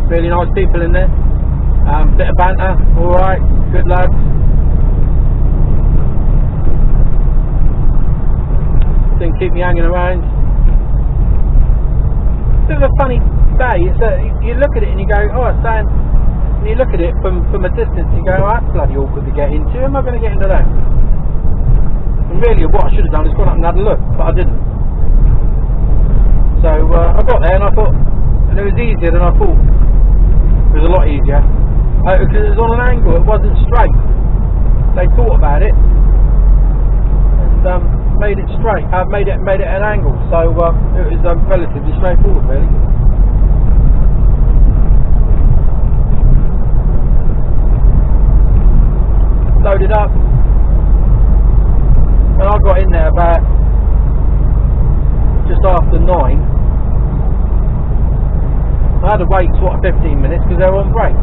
really nice people in there. Bit of banter, alright, good lads. Didn't keep me hanging around. Bit of a funny day. It's you look at it and you go, oh, it's saying, and you look at it from a distance and you go, oh, that's bloody awkward to get into. Am I going to get into that? And really, what I should have done is gone up and had a look, but I didn't. So I got there and I thought, and it was easier than I thought. It was a lot easier because it was on an angle. It wasn't straight. They thought about it and made it straight. Made it at an angle. So it was relatively straightforward, really. Loaded up, and I got in there about just after 9. I had to wait sort of 15 minutes because they were on break.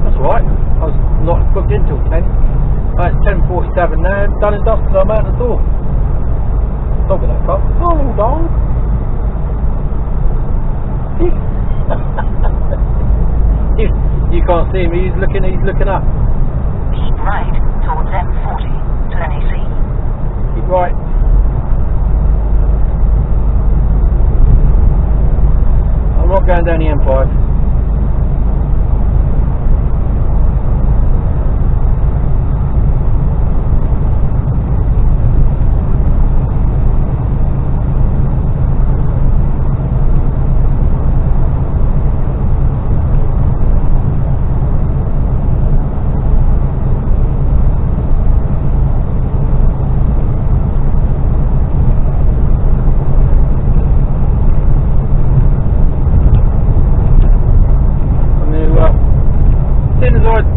That's alright. I was not booked in till 10. It's 10:47 now. Done and dusted. I'm out the door. Dog in that car. Oh, dog. You can't see him. He's looking up. Keep right towards M40 to NEC. Keep right. I'm not going down the M5.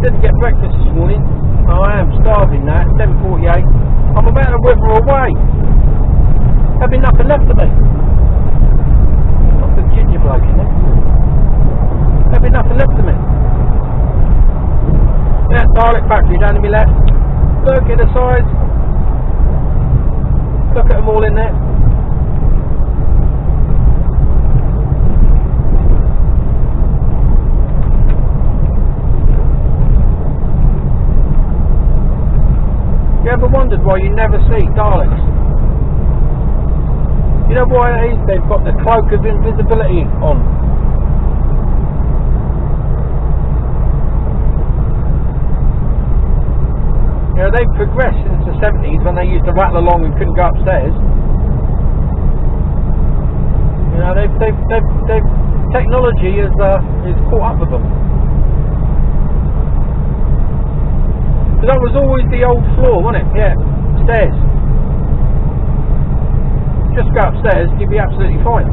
Didn't get breakfast this morning. I am starving now. It's 10:48. I'm about to wither away. There'll be nothing left of me. Not the ginger bloke in it. There'll be nothing left of me. Yeah, Dalek factory down to my left. Look at the sides. Look at them all in there. You ever wondered why you never see Daleks? You know why it is? They've got the cloak of invisibility on. You know, they've progressed since the 70s when they used to rattle along and couldn't go upstairs. You know, they've technology is caught up with them. Because that was always the old floor, wasn't it? Yeah, stairs. Just go upstairs, you'd be absolutely fine.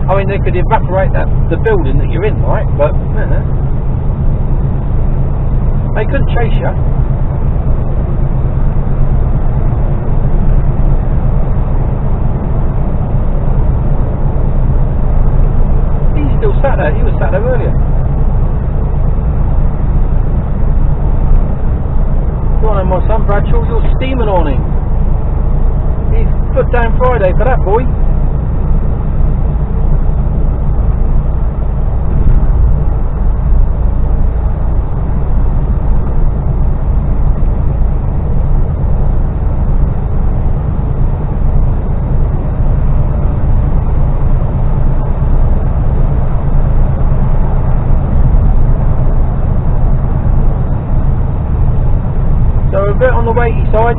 I mean, they could evaporate the building that you're in, right? But, you know, they couldn't chase you. He's still sat there. He was sat there earlier. Go on, my son Bradshaw, you're steaming on him. He's foot down Friday for that boy. So a bit on the weighty side.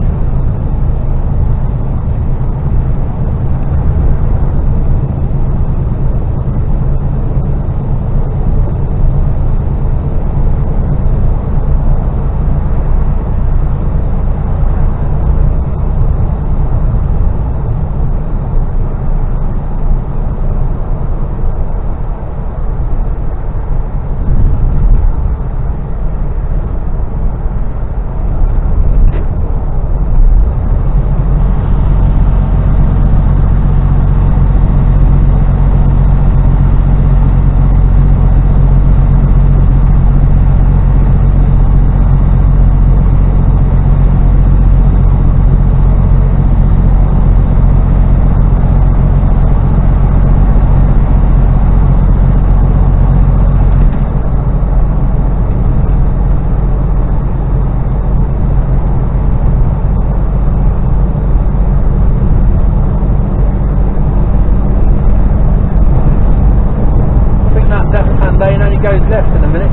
goes left in a minute.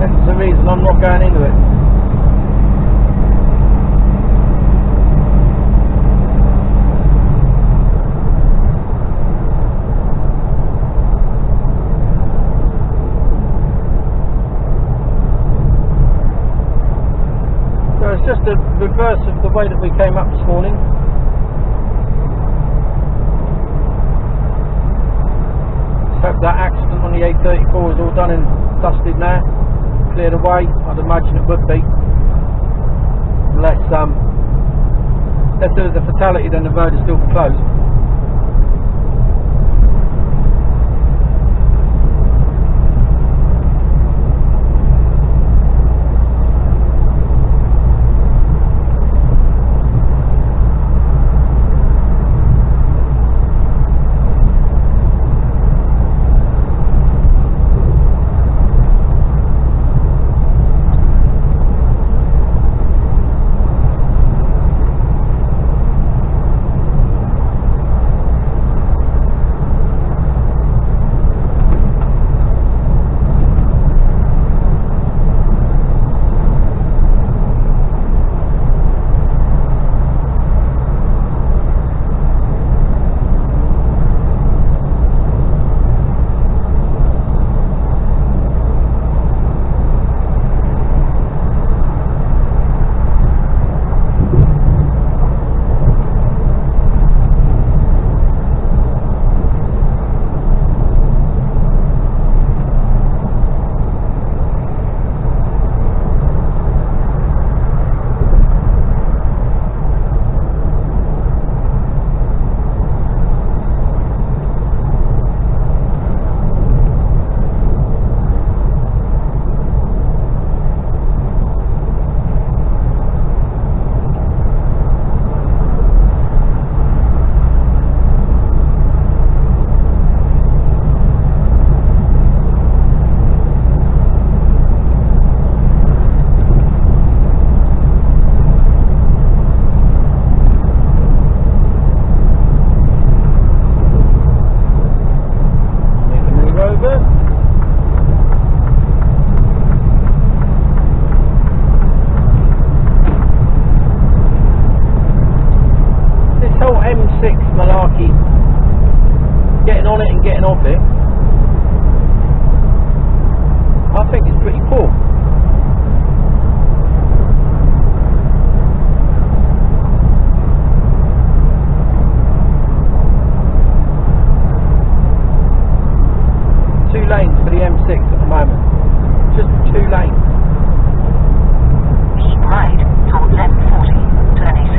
That's the reason I'm not going into it. It's just the reverse of the way that we came up this morning. Let's hope that accident on the A34 is all done and dusted now, cleared away. I'd imagine it would be, unless there was a fatality, then the road is still closed. malarkey, getting on it and getting off it, I think it's pretty cool. Two lanes for the M6 at the moment, just 2 lanes. Keep right towards M40, turn AC.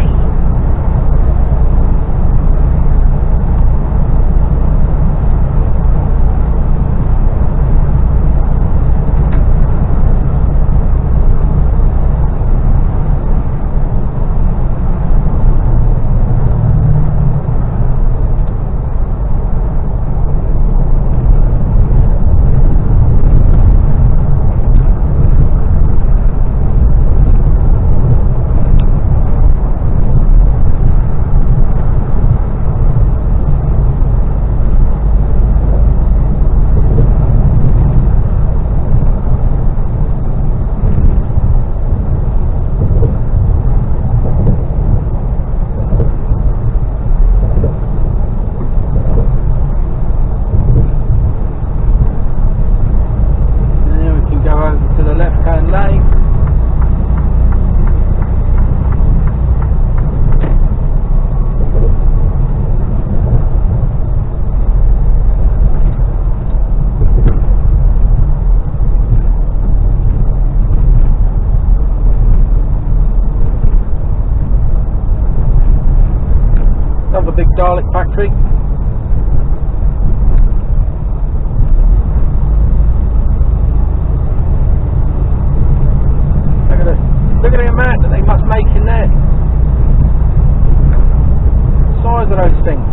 Another big Dalek factory. Look at the amount that they must make in there. The size of those things.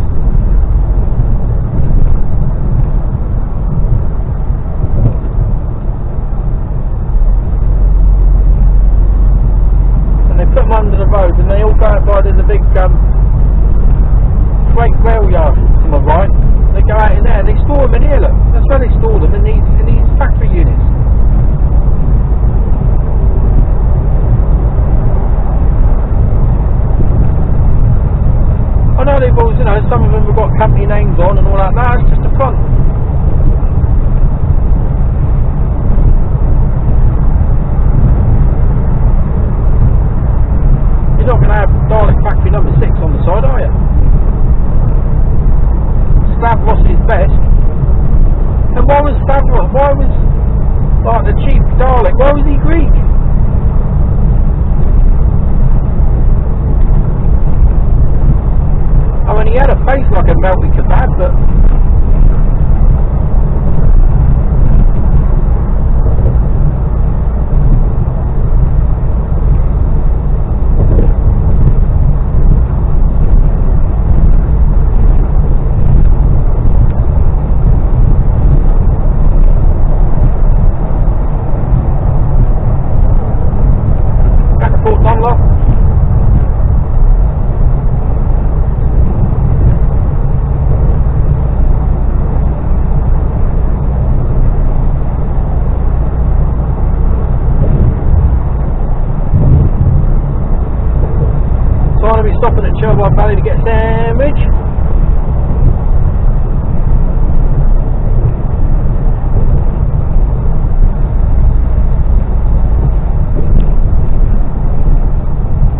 Valley to get a sandwich.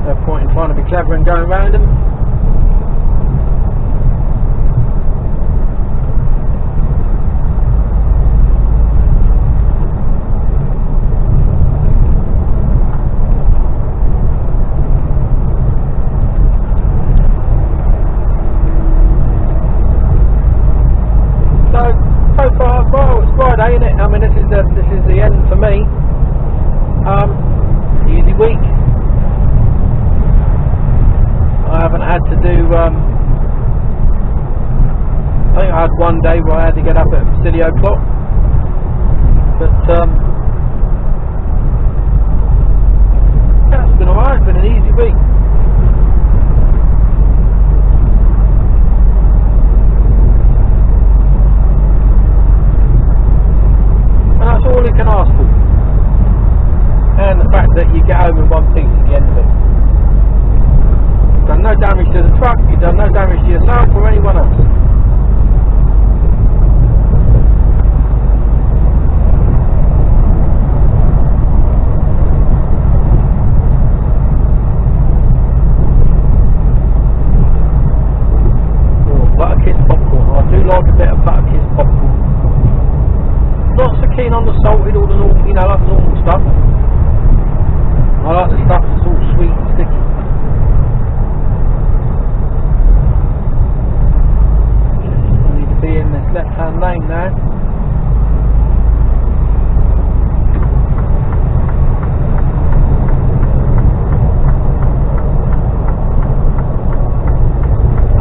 No point in trying to be clever and going round them. Friday, isn't it? I mean, this is the end for me. Easy week. I haven't had to do. I think I had one day where I had to get up at silly o'clock, but yeah, it's been alright. It's been an easy week. That's all you can ask for, and the fact that you get home in one piece at the end of it. You've done no damage to the truck, you've done no damage to yourself or anyone else. Oh, butter kiss popcorn. I do like a bit of butter kiss popcorn. Not so keen on the salted or the normal, you know, like the normal stuff. I like the stuff that's all sweet and sticky. I need to be in this left-hand lane now.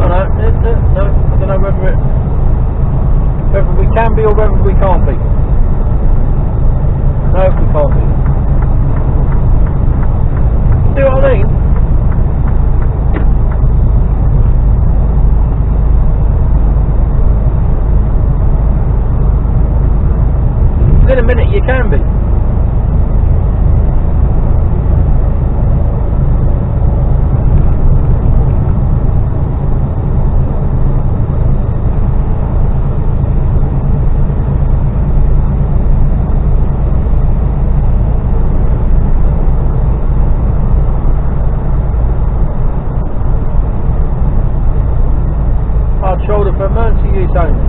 Oh no, no, I don't know whether we can be or whether we can't be. No, we can't be. See what I mean? In a minute you can be. Shoulder for emergency use only.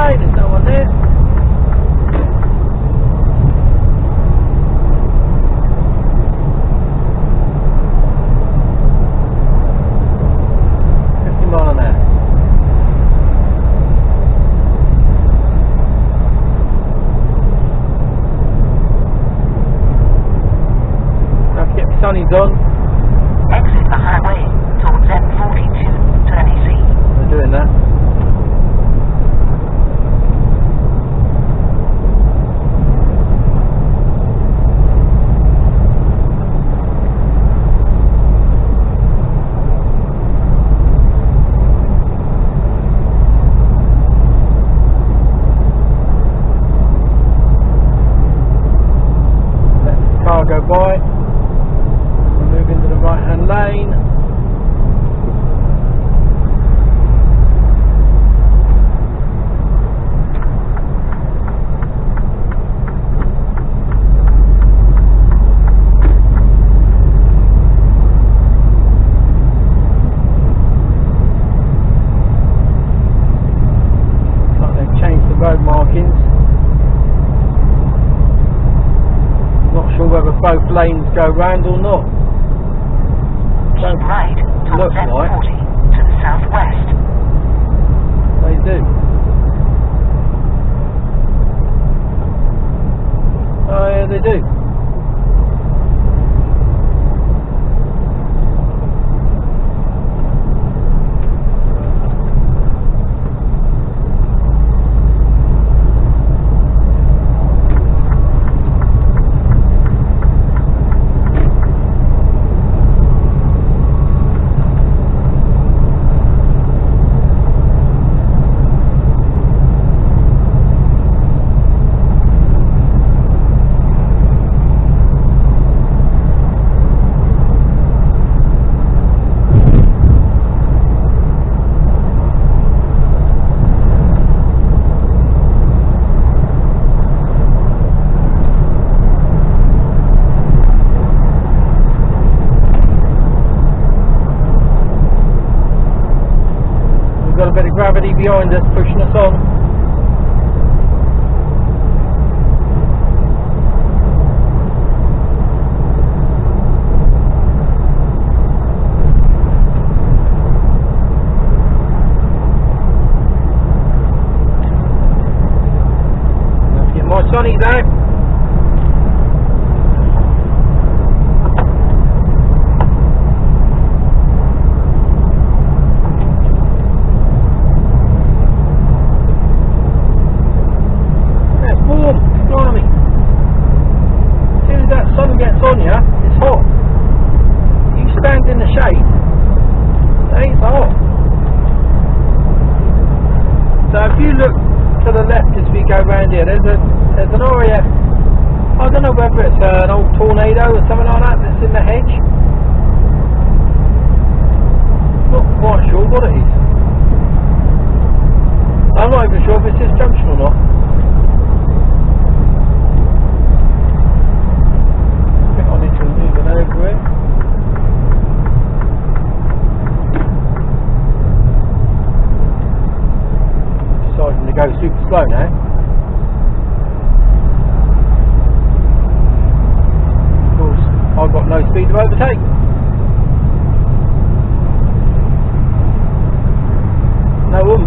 There's no one there. Sunny's on. Exit the highway towards M42, turn easy. We're doing that. Let the car go by. Move into the right hand lane. Looks like they've changed the road markings. Not sure whether both lanes go round or not. Keep right towards M40 like to the southwest. they do. Oh yeah, they do. gravity behind us pushing us on. Let's get my sunnies out. On you, it's hot. You stand in the shade, it ain't so hot. So if you look to the left as we go round here, there's an area, I don't know whether it's an old tornado or something like that that's in the hedge. Not quite sure what it is. I'm not even sure if it's this junction or not. Over it. Deciding to go super slow now. Of course, I've got no speed to overtake. No room.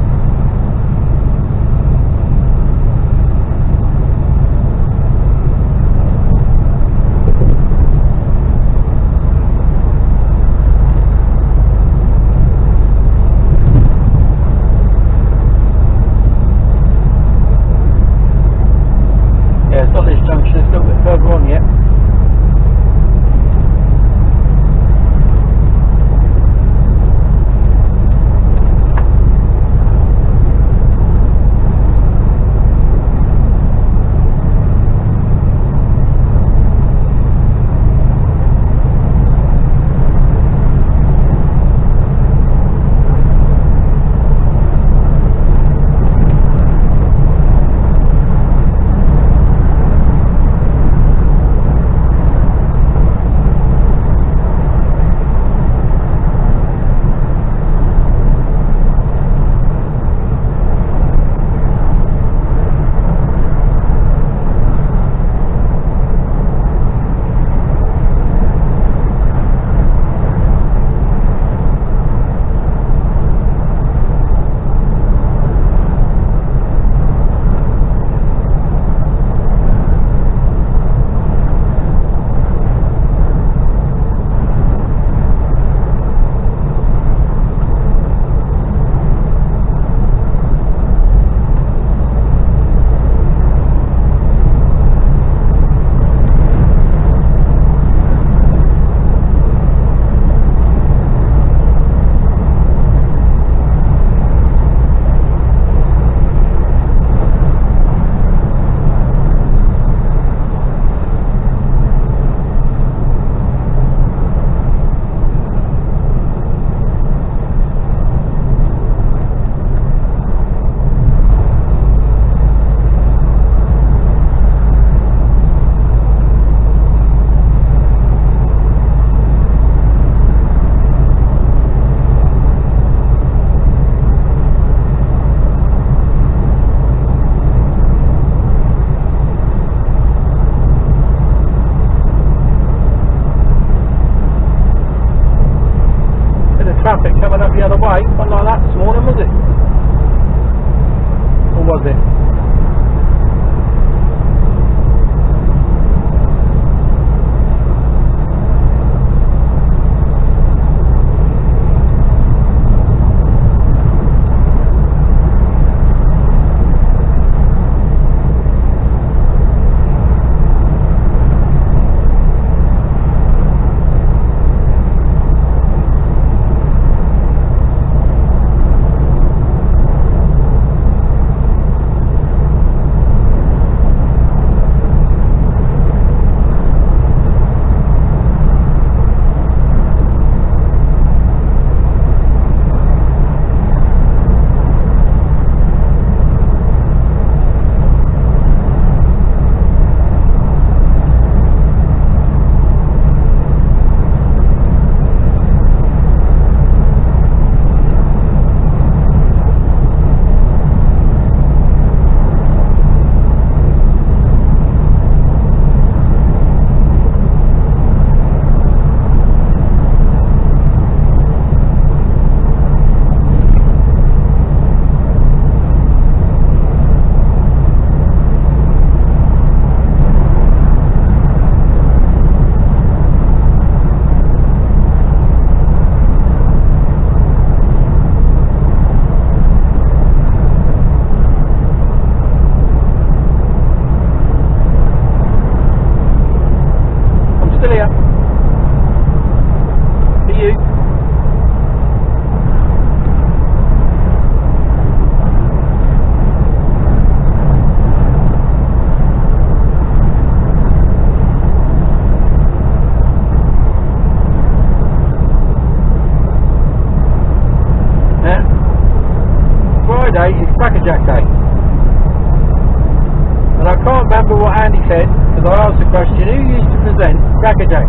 question, who used to present Crackerjack?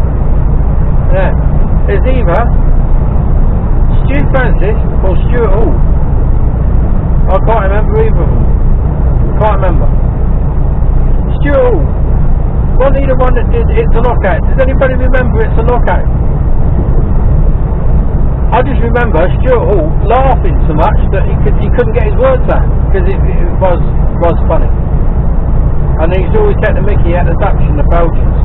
Yeah. It's either Stu Francis or Stuart Hall. I can't remember either of them. Can't remember. Stuart Hall. Wasn't he the one that did It's a Knockout? Does anybody remember It's a Knockout? I just remember Stuart Hall laughing so much that he couldn't get his words out because it was funny. And he used to always take the mickey at the Dutch and the Belgians.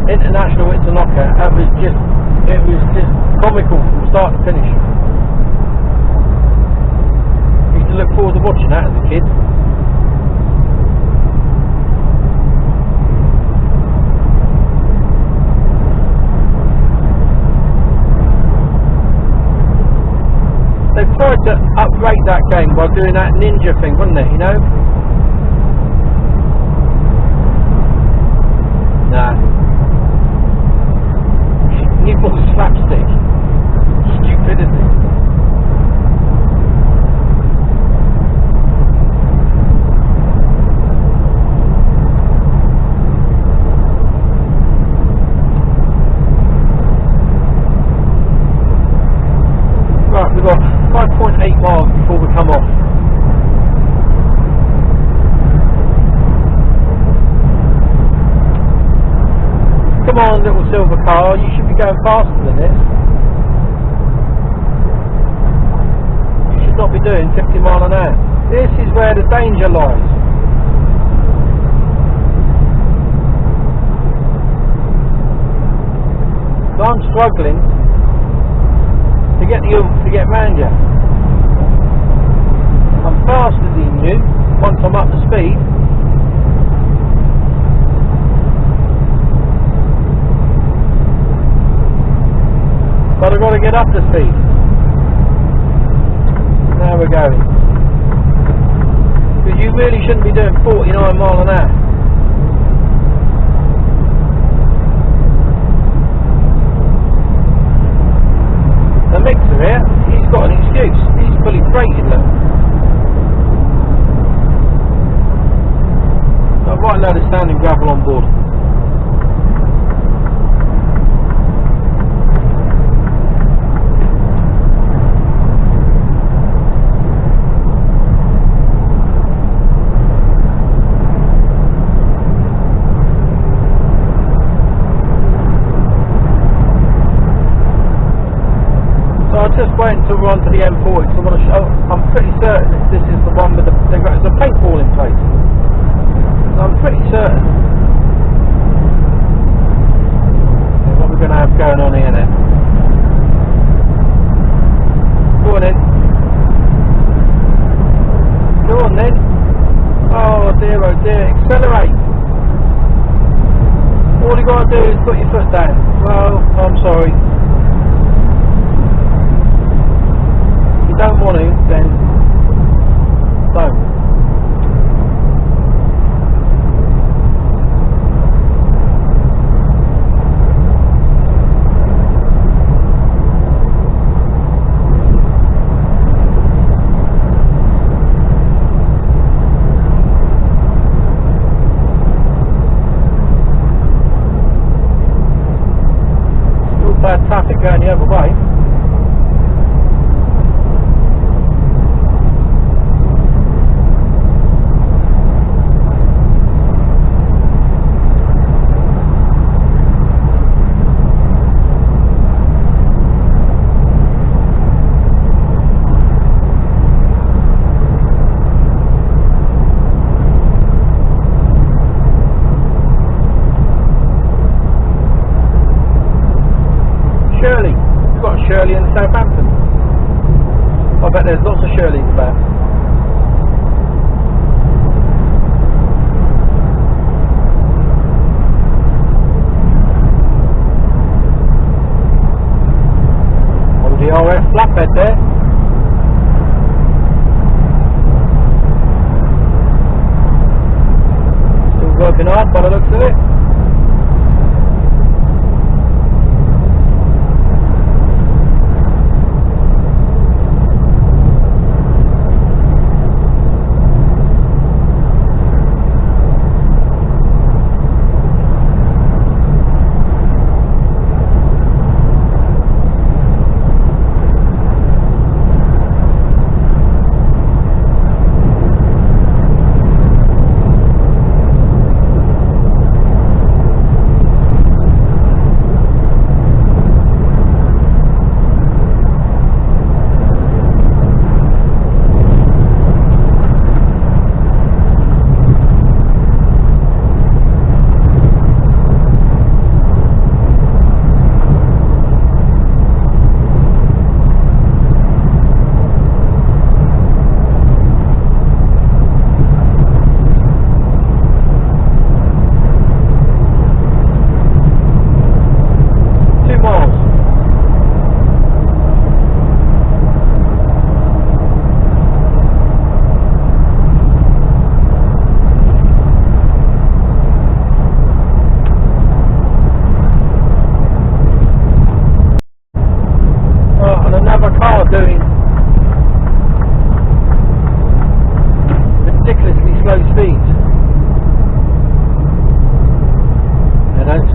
International It's a Knockout. It was just comical from start to finish. I used to look forward to watching that as a kid. They tried to upgrade that game by doing that ninja thing, wasn't it, you know? Nah. Nipple slapstick. Stupidity. Right, we've got 5.8 miles before we come off. Come on, little silver car, you should be going faster than this. You should not be doing 50 mile an hour. This is where the danger lies. So I'm struggling to get the oomph to get round you. I'm faster than you once I'm up to speed. But I've got to get up to speed. Now we're going. Because you really shouldn't be doing 49 mile an hour. The mixer here, he's got an excuse. He's fully freighted, look. Got a right load of standing gravel on board. Just wait until we're onto the M40 because I want to show. I'm pretty certain this is the one with there's a paintball in place. I'm pretty certain. So what we're going to have going on here then? Go on in. Go on then. Oh dear, accelerate. All you got to do is put your foot down. Well, I'm sorry. Don't want to, then don't. Still bad traffic going the other way. Shirley in Southampton. I bet there's lots of Shirleys about. On the RF flatbed there. Still working hard by the looks of it.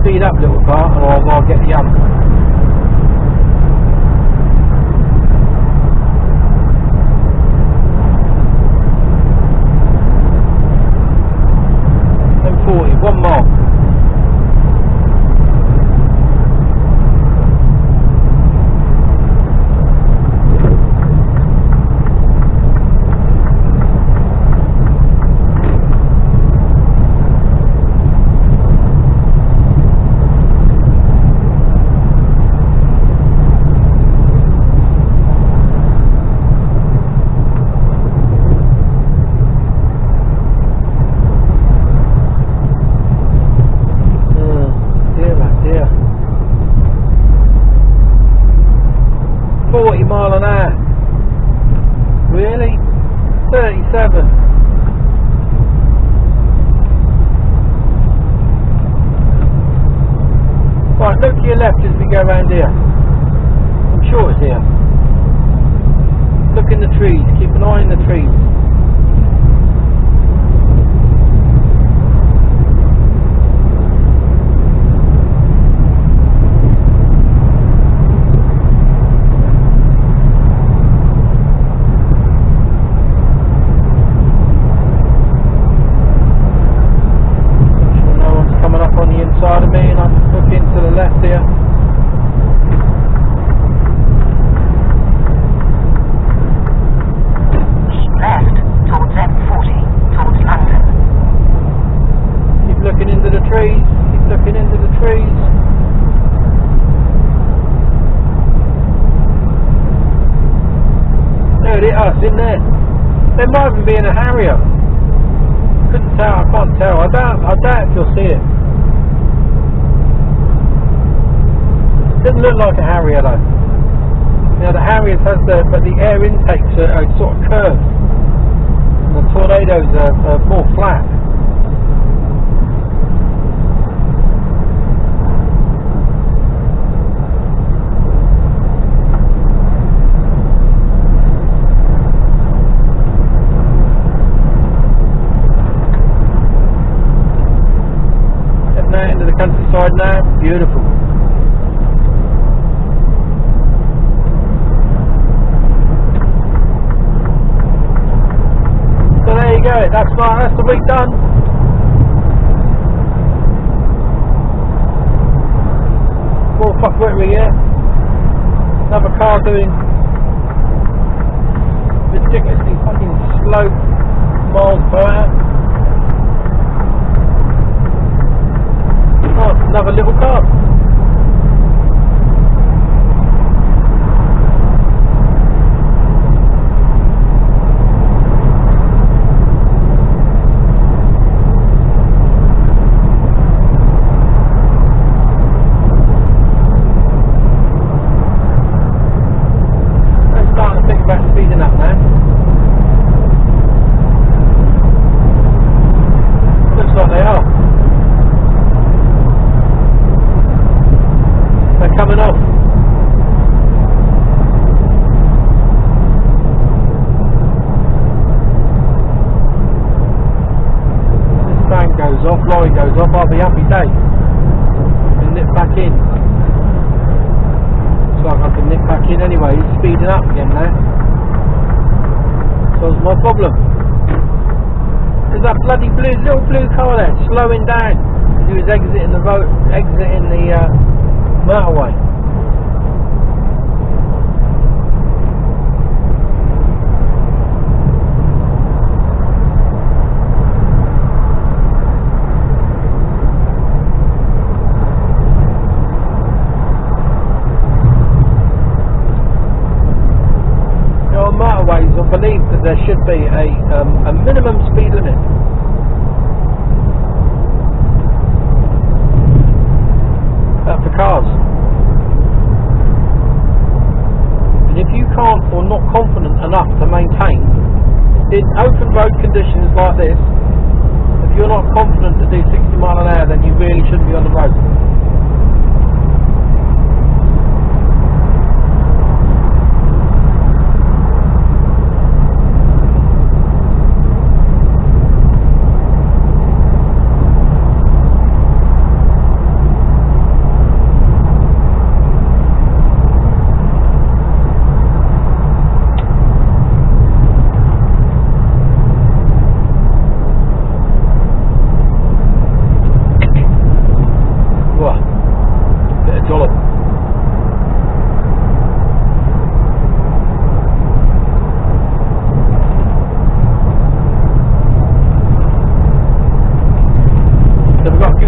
speed up, little car, or I'll get the other. M40, 1 mile. Really? 37. Right, look to your left as we go around here. I'm sure it's here. Look in the trees, keep an eye in the trees. Side of me, and I'm looking to the left here. Keep left towards M40 towards London. Keep looking into the trees. Keep looking into the trees. There it is, in there. There might even be in a Harrier. Couldn't tell. I can't tell. I doubt if you'll see it. Doesn't look like a Harrier though. You know, the Harriers has but the air intakes are sort of curved. And the Tornadoes are more flat. Heading out into the countryside now, beautiful. That's the week done. More fuck wettery here. Another car doing ridiculously fucking slow miles per hour. Oh, another little car. Speeding up now. Looks like they are. They're coming off. This fan goes off, lorry goes off, I'll be happy day. And nip back in. Looks like I can nip back in anyway, he's speeding up again now. Solves my problem. There's that bloody little blue car there, slowing down as he was exiting the motorway. Motorways, I believe that there should be a minimum speed limit. For cars. And if you can't or not confident enough to maintain in open road conditions like this, if you're not confident to do 60 mile an hour, then you really shouldn't be on the road.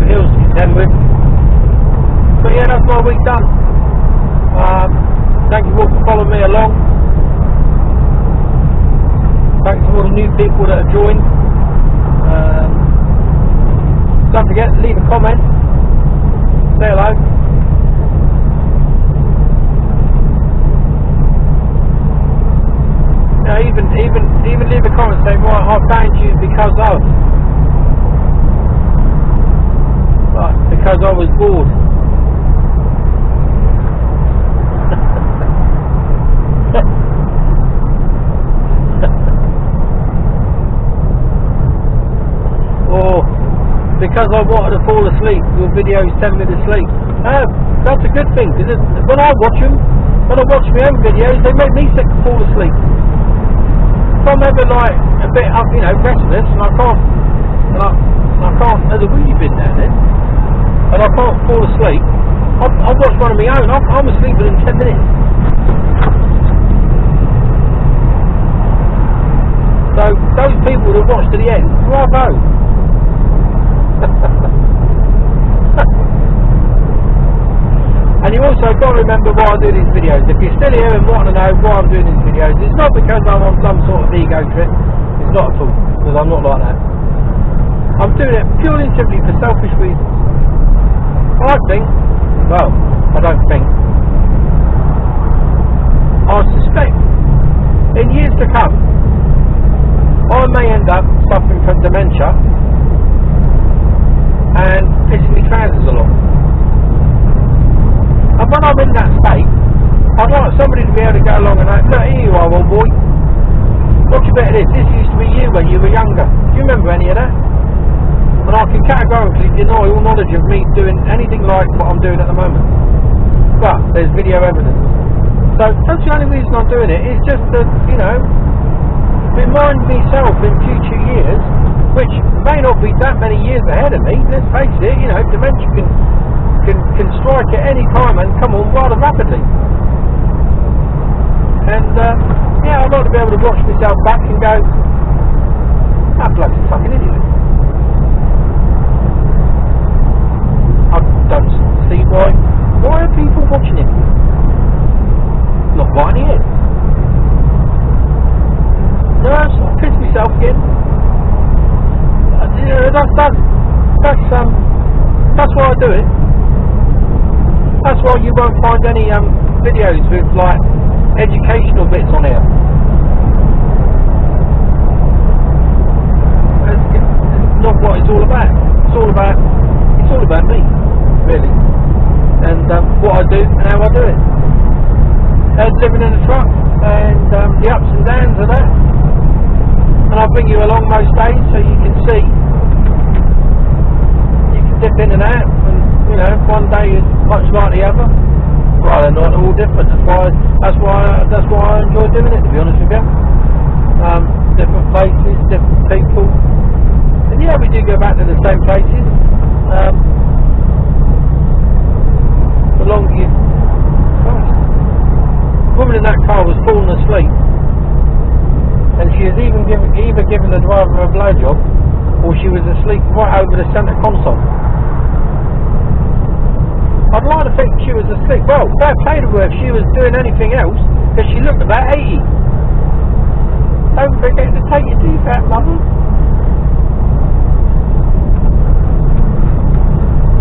hills to contend with. But yeah, that's my week done. Thank you all for following me along. Thanks to all the new people that have joined. Don't forget to leave a comment. Say hello. Even leave a comment saying, right, I found you because of. Right, because I was bored. Or because I wanted to fall asleep, your videos send me to sleep. That's a good thing, because when I watch them, when I watch my own videos, they make me sick to fall asleep. If I'm ever like a bit up, restless, and I can't, there's a wee bit down there, and I can't fall asleep, I'll watch one of my own. I'm asleep within 10 minutes. So those people that watch to the end, bravo. And you also got to remember why I do these videos. If you're still here and want to know why I'm doing these videos, it's not because I'm on some sort of ego trip. It's not at all, because I'm not like that. I'm doing it purely and simply for selfish reasons. I suspect in years to come I may end up suffering from dementia and pissing my trousers along. And when I'm in that state, I'd like somebody to be able to go along and go, look, here you are, old boy. What's your bit of this? This used to be you when you were younger. Do you remember any of that? And I can categorically deny all knowledge of me doing anything like what I'm doing at the moment. But there's video evidence. So that's the only reason I'm doing it, is just to, remind myself in future years, which may not be that many years ahead of me, let's face it, dementia can strike at any time and come on rather rapidly. And I'd like to be able to watch myself back and go, that bloke's a fucking idiot. I don't see why are people watching him? Not right here. No, I pissed myself again. That's why I do it. That's why you won't find any videos with like educational bits on here. It's not what it's all about. It's all about me, really, and what I do and how I do it. And living in a truck and the ups and downs of that. And I'll bring you along most days so you can see. You can dip in and out, and one day is much like the other. Well, they're not all different. That's why I enjoy doing it, to be honest with you. Different places, different people, and yeah, we do go back to the same places. The longer you. The woman in that car was falling asleep. And she was either giving the driver a blowjob, or she was asleep right over the centre console. I'd like to think she was asleep. Well, fair play to her if she was doing anything else, because she looked about 80. Don't forget to take your teeth out, mother.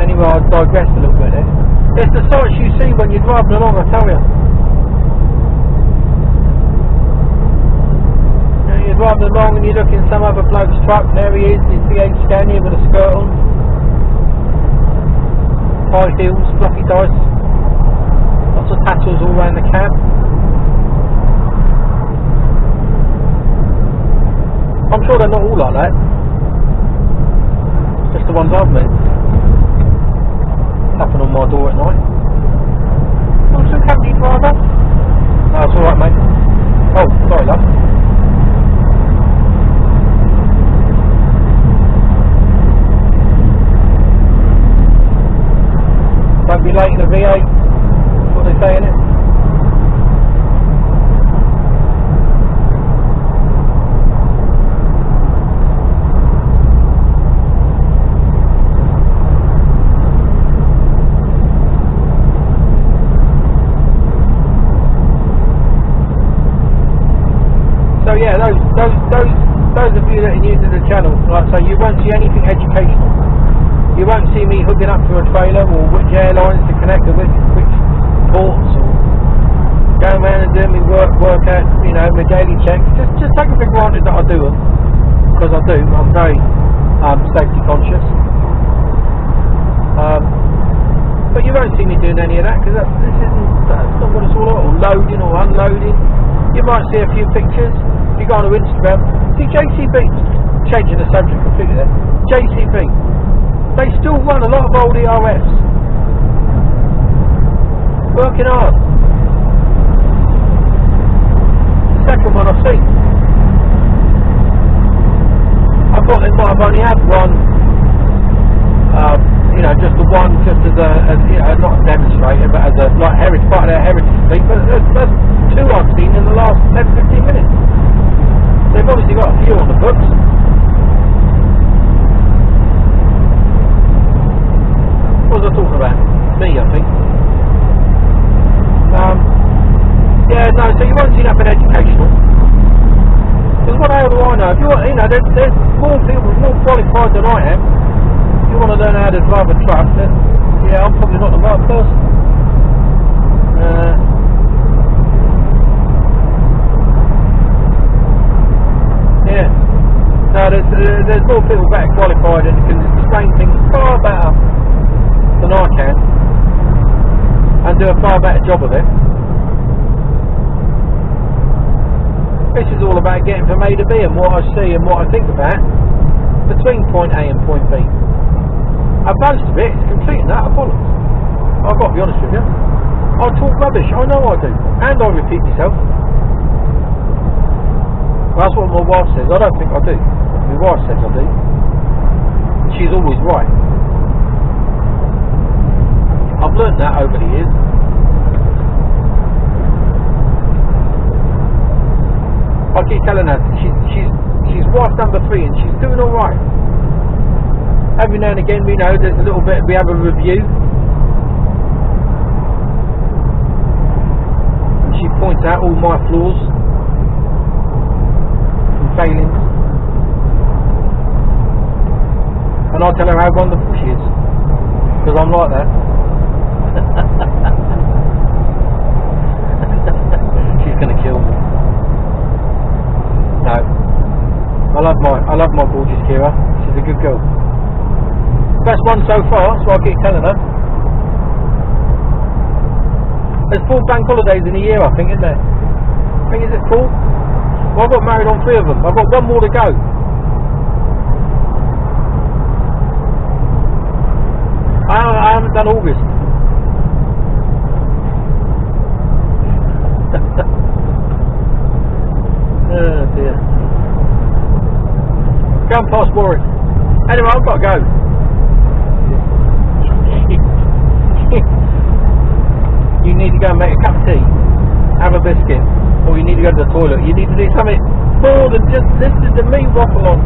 Anyway, I digressed a little bit there. It's the sights you see when you're driving along, I tell you. You're driving along and you look in some other bloke's truck, and there he is, his V8 Scania with a skirt on, high heels, fluffy dice, lots of tassels all around the cab. I'm sure they're not all like that, just the ones I've met. Tapping on my door at night. Want some company, driver? No, it's alright, mate. Oh, sorry, love. Won't be late in the V8. That's what they say in it. yeah, those of you that are new to the channel, like I say, you won't see anything educational. You won't see me hooking up to a trailer or which airlines to connect to which ports, or going around and doing my workout, you know, my daily checks. Just take it for granted that I do them, because I do. I'm very safety conscious. But you won't see me doing any of that, because that's not what it's all about, or loading or unloading. You might see a few pictures. If you go on to Instagram, see JCB, changing the subject completely there, JCB, they still run a lot of old ERFs, working hard. The second one I've seen, I thought they might have only had one, you know, just the one, just as you know, not a demonstrator, but as a like heritage, part of their heritage fleet. But that's two I've seen in the last 10-15 minutes. They've obviously got a few on the books. What was I talking about? Me, I think. Yeah, no. So you won't see nothing educational. Because what the hell do I know? If you want, you know, there's more people more qualified than I am. You want to learn how to drive a truck, then yeah, I'm probably not the right person. Yeah, no, there's more people better qualified and can explain things far better than I can, and do a far better job of it. This is all about getting from A to B and what I see and what I think about between point A and point B. Most of it is completing that, I follow. I've got to be honest with you. I talk rubbish, I know I do. And I repeat myself. Well, that's what my wife says. I don't think I do. My wife says I do. She's always right. I've learned that over the years. I keep telling her she's wife number 3 and she's doing alright. Every now and again, we know there's a little bit, we have a review. And she points out all my flaws and failings. And I tell her how wonderful she is. Because I'm like that. She's going to kill me. No. I love my gorgeous Kira. She's a good girl. Best one so far, so I keep telling her. There's 4 bank holidays in a year, I think, isn't there? I think, is it 4? Well, I got married on 3 of them. I've got 1 more to go. I haven't done August. Oh dear. Going past Warwick. Anyway, I've got to go. You need to go and make a cup of tea, have a biscuit, or you need to go to the toilet. You need to do something more than just listen to me waffle on.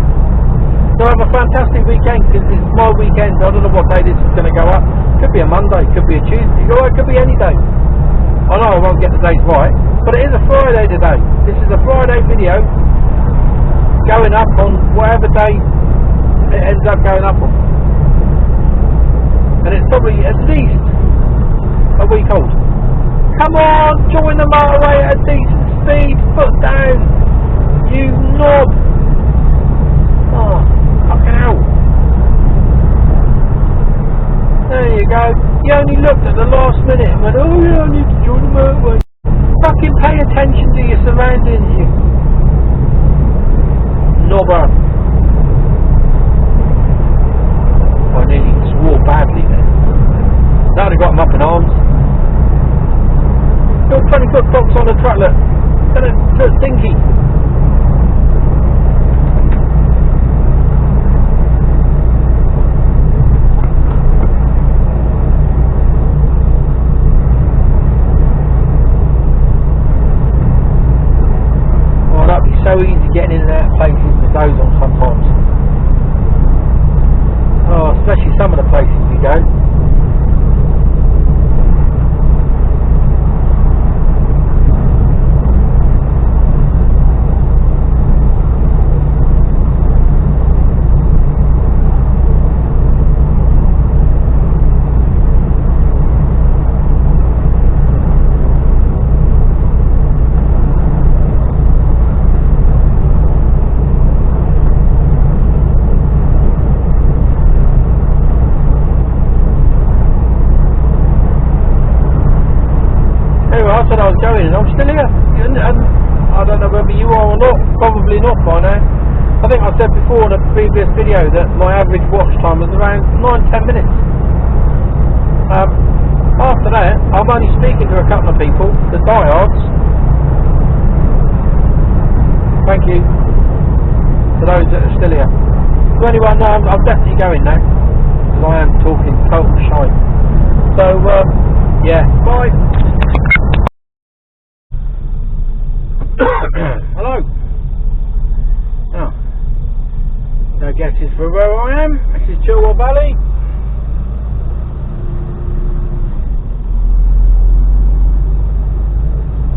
So have a fantastic weekend, because it's my weekend. I don't know what day this is going to go up. Could be a Monday, could be a Tuesday, or it could be any day. I know I won't get the dates right, but it is a Friday today. This is a Friday video going up on whatever day it ends up going up on. And it's probably at least a week old. Come on, join the motorway at a decent speed, foot down, you knob. Oh, fucking hell. There you go. You only looked at the last minute and went, oh yeah, I need to join the motorway. Fucking pay attention to your surroundings, you knobber. I nearly swore badly then. Now they've got them up in arms. Little 20-foot box on the truck, look. Look stinky. Oh, that'd be so easy getting in and out of places with those on sometimes. Oh, especially some of the places we go. levelling off by now. I think I said before in a previous video that my average watch time was around 9-10 minutes. After that, I'm only speaking to a couple of people, the diehards. Thank you to those that are still here. So anyway, no, I'm definitely going now, because I am talking total shite. So, yeah, bye. Hello. Oh, no guesses for where I am. This is Chilwell Valley.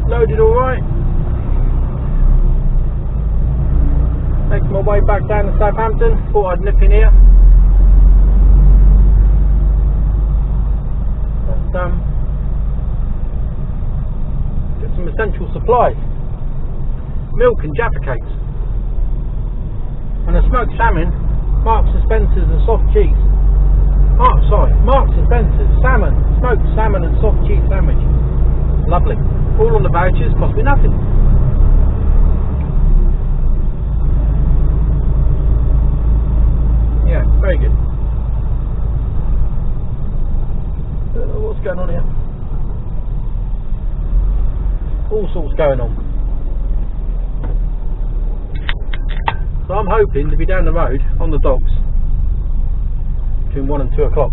Loaded alright. Making my way back down to Southampton. Thought I'd nip in here. And, get some essential supplies. Milk and Jaffa cakes. And a smoked salmon, Marks and Spencer's and soft cheese. Marks and Spencer's, salmon, smoked salmon and soft cheese sandwich. Lovely. All on the vouchers, cost me nothing. Yeah, very good. What's going on here? All sorts going on. So I'm hoping to be down the road on the docks between 1 and 2 o'clock.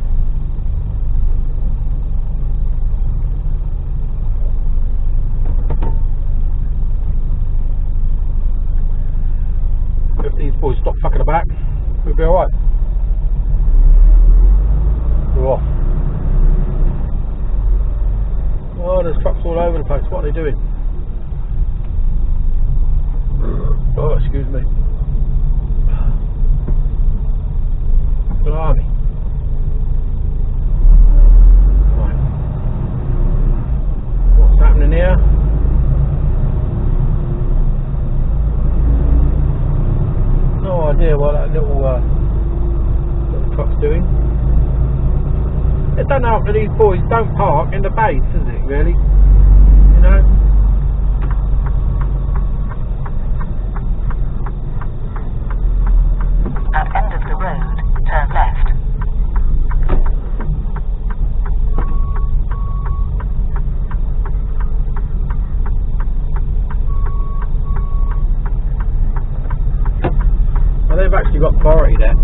If these boys stop fucking about, we'll be alright. We're off. Oh, there's trucks all over the place. What are they doing? Oh, excuse me. Blimey. Right. What's happening here? No idea what that little truck's doing. It don't help that these boys don't park in the base, does it, really? You know? At end of the road, turn left. Well, they've actually got priority there.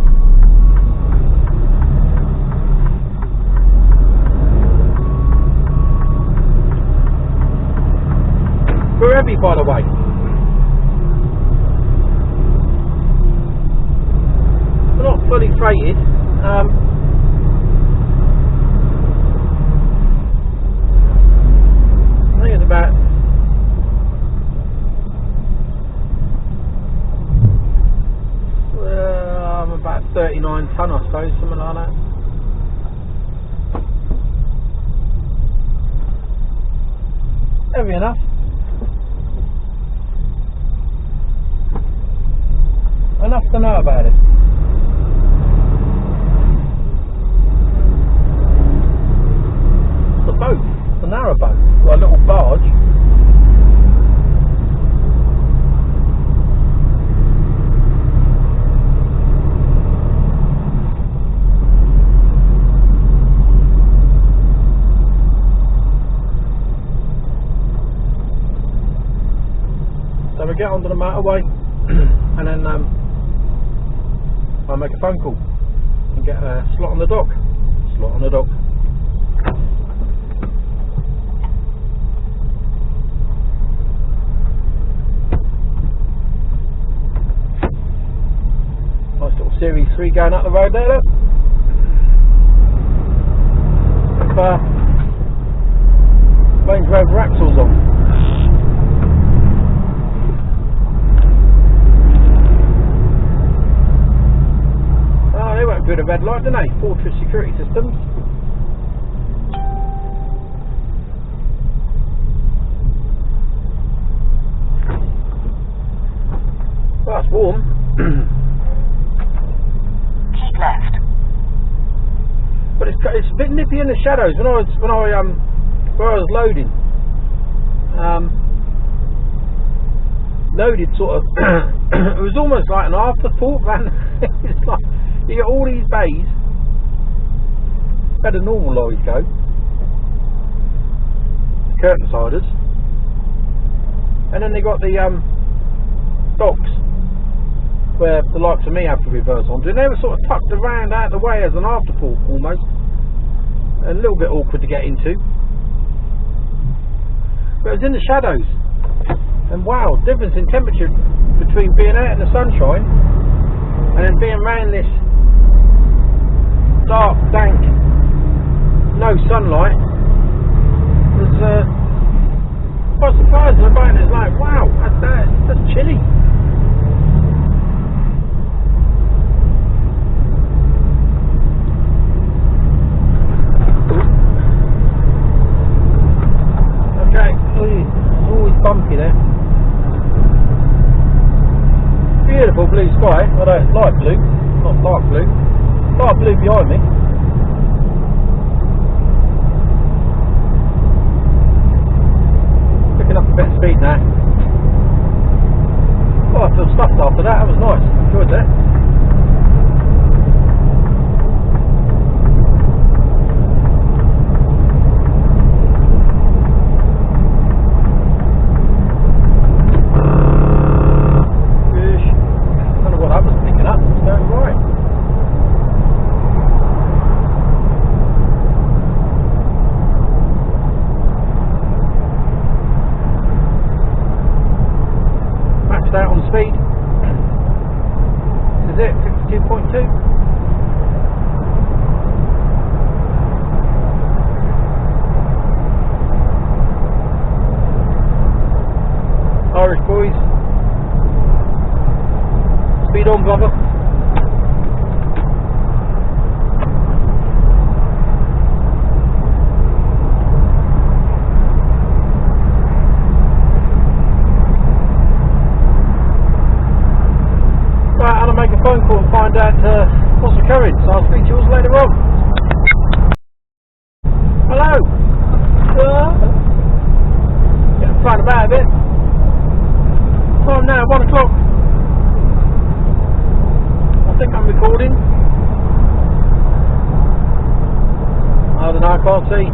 We're heavy, by the way. We're not fully freighted. I think it's about I'm about 39 tonne, I suppose, something like that. Heavy enough. Enough to know about it. The boat, the narrow boat, or a little barge. So we get onto the motorway and then I'll make a phone call and get a slot on the dock. Slot on the dock. Nice little Series 3 going up the road there, look. With Range Rover axles on. They won't do the red light, do they? Fortress security systems. Well, it's warm. Keep left. But it's a bit nippy in the shadows when I was loading. loaded sort of. It was almost like an afterthought, man. It's like you get all these bays where the normal lorries go, curtain siders, and then they got the docks where the likes of me have to reverse onto, and they were sort of tucked around out of the way as an afterthought almost, and a little bit awkward to get into, but it was in the shadows. And wow, difference in temperature between being out in the sunshine and then being around this dark, dank, no sunlight was quite surprising about it. It's like, wow, that's chilly. Okay, always bumpy there. Beautiful blue sky, although it's light blue, not dark blue. Dark blue behind me. Picking up a bit of speed now. Oh, I feel stuffed after that. That was nice. Enjoyed that. Out on speed. This is it, 52.2. Irish boys. Speed on, brother. Make a phone call and find out what's occurring, so I'll speak to you all later on. Hello! Getting flying about a bit. Time now, 1 o'clock. I think I'm recording. I don't know, I can't see.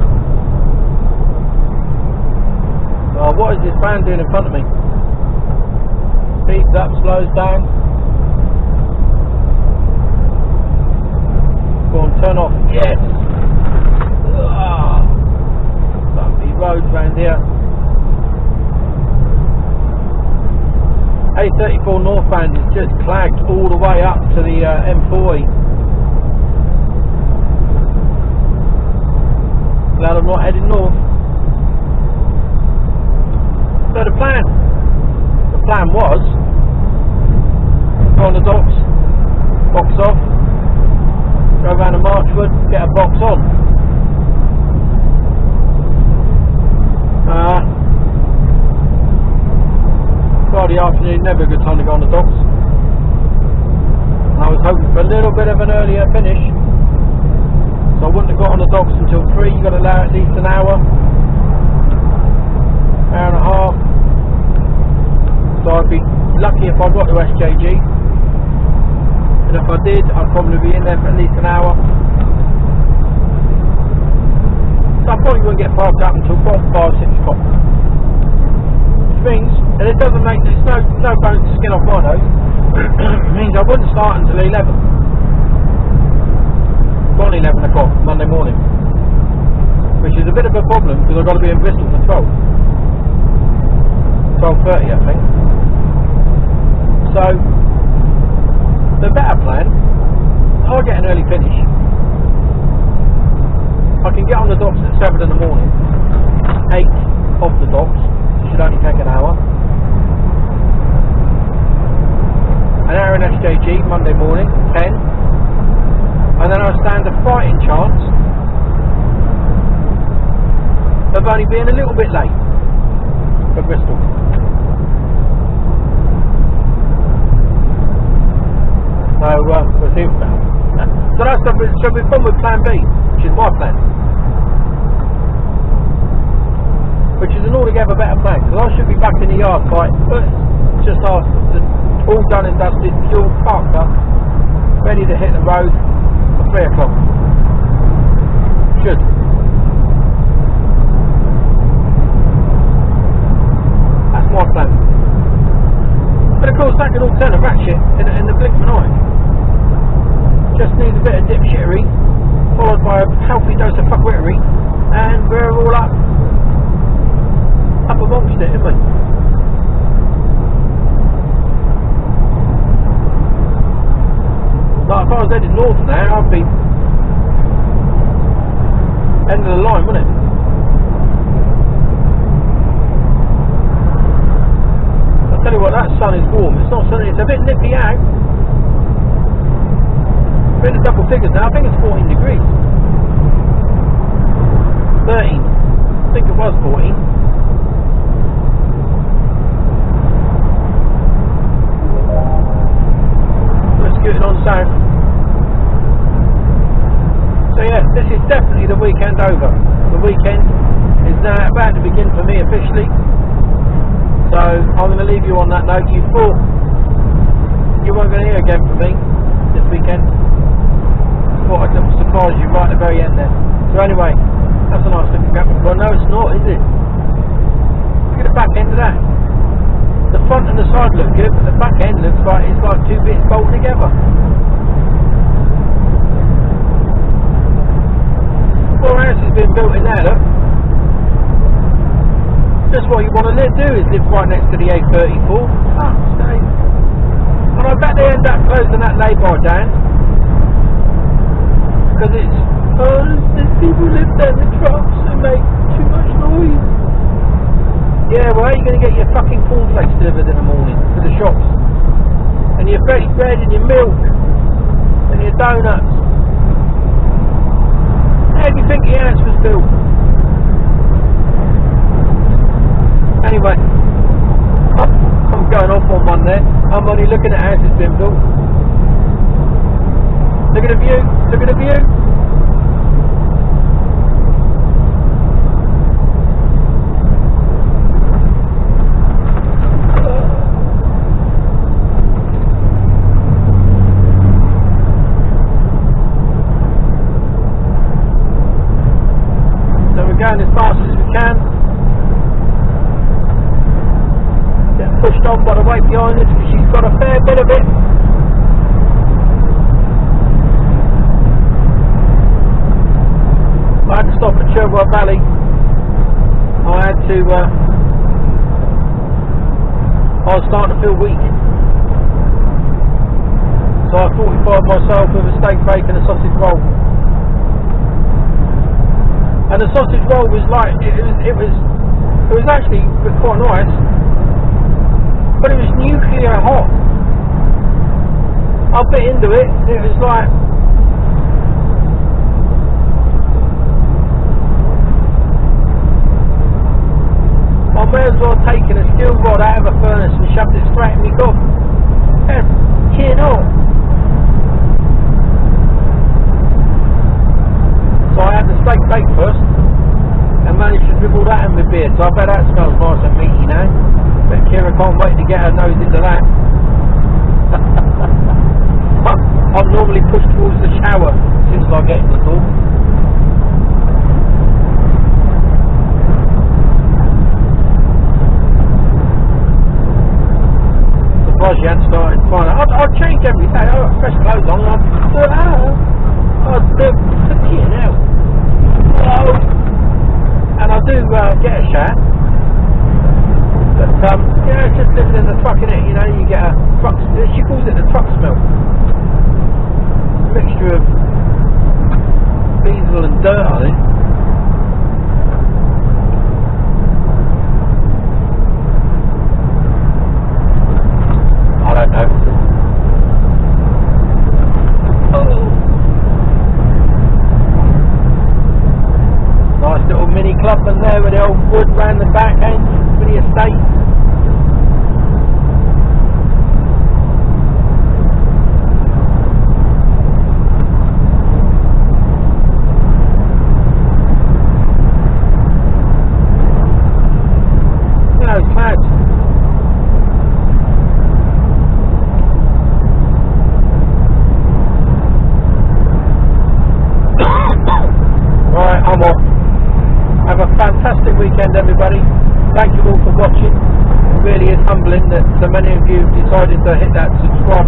What is this van doing in front of me? Speeds up, slows down. Go on, turn off. Yes! Bumpy roads round here. A34 northbound is just clagged all the way up to the M40. Glad I'm not heading north. So the plan was go on the docks, box off, go around to Marchwood, get a box on. Friday afternoon, never a good time to go on the docks. I was hoping for a little bit of an earlier finish, so I wouldn't have got on the docks until 3. You've got to allow at least an hour and a half. So I'd be lucky if I got to SJG. And if I did, I'd probably be in there for at least an hour. So I probably wouldn't get parked up until 5, 6 o'clock. Which means, and it doesn't make, there's no bone to skin off my nose. It means I wouldn't start until 11. Gone 11 o'clock Monday morning. Which is a bit of a problem because I've got to be in Bristol for 12:30 I think. So the better plan, I'll get an early finish. I can get on the docks at 7 in the morning, 8 off the docks, it should only take an hour. An hour in SJG Monday morning, 10, and then I'll stand a fighting chance of only being a little bit late for Bristol. So we'll see what's happening. So that's stuff. So we've gone with plan B, which is my plan. which is an altogether better plan, because I should be back in the yard quite just after all done and dusted, fuel parked up, ready to hit the road for 3 o'clock. Should. That's my plan. But of course that could all turn a rat shit in the blink of an eye. Just needs a bit of dipshittery, followed by a healthy dose of fuckwittery, and we're all up amongst it, isn't we? Like if I was headed north now, I'd be end of the line, wouldn't it? I'll tell you what, that sun is warm. It's not sunny, it's a bit nippy out. We're in the double figures now, I think it's 14 degrees. 13. I think it was 14. Let's get it on south. So yeah, this is definitely the weekend over. The weekend is now about to begin for me officially. So I'm going to leave you on that note. You thought you weren't going to hear again from me this weekend. Thought I'd surprise you right at the very end there. So anyway, that's a nice looking graphic. Well, no, it's not, is it? Look at the back end of that. The front and the side look good, but the back end looks like it's like two bits bolted together. Four houses been built in there, look. Just what you want to do is live right next to the A34. Ah, stay. And I bet they end up closing that lay-by down. Because it's, there's people live there with trucks and make too much noise. Yeah, well, how are you going to get your fucking cornflakes delivered in the morning to the shops? And your fresh bread and your milk and your donuts? How do you think the house was built? Anyway, I'm going off on one there. I'm only looking at how it's been built. Look at the view, look at the view. So we're going as fast as we can. Getting pushed on by the weight behind us because she's got a fair bit of it. I had to stop at Sherwood Valley. I had to, I was starting to feel weak. So I fortified myself with a steak, bacon and a sausage roll. And the sausage roll was like, it was actually quite nice. But it was nuclear hot. I bit into it, it was like, I may as well have taken a steel rod out of a furnace and shoved it straight in my gob. Yeah, cheer not. So I had the steak bake first and managed to dribble that in my beard. So I bet that smells nice and meaty now. But Kira can't wait to get her nose into that. I'm normally pushed towards the shower as soon as I get in the door. She hadn't started fine. I'd change every day. I'd have fresh clothes on and I'd do it out. And I do get a shower. But yeah, it's just living in the truck, innit? You know, you get a truck, she calls it the truck smell. A mixture of diesel and dirt, I think. I don't know. Oh. Nice little mini clubman there with the old wood round the back end for the estate. weekend, everybody. Thank you all for watching. It really is humbling that so many of you have decided to hit that subscribe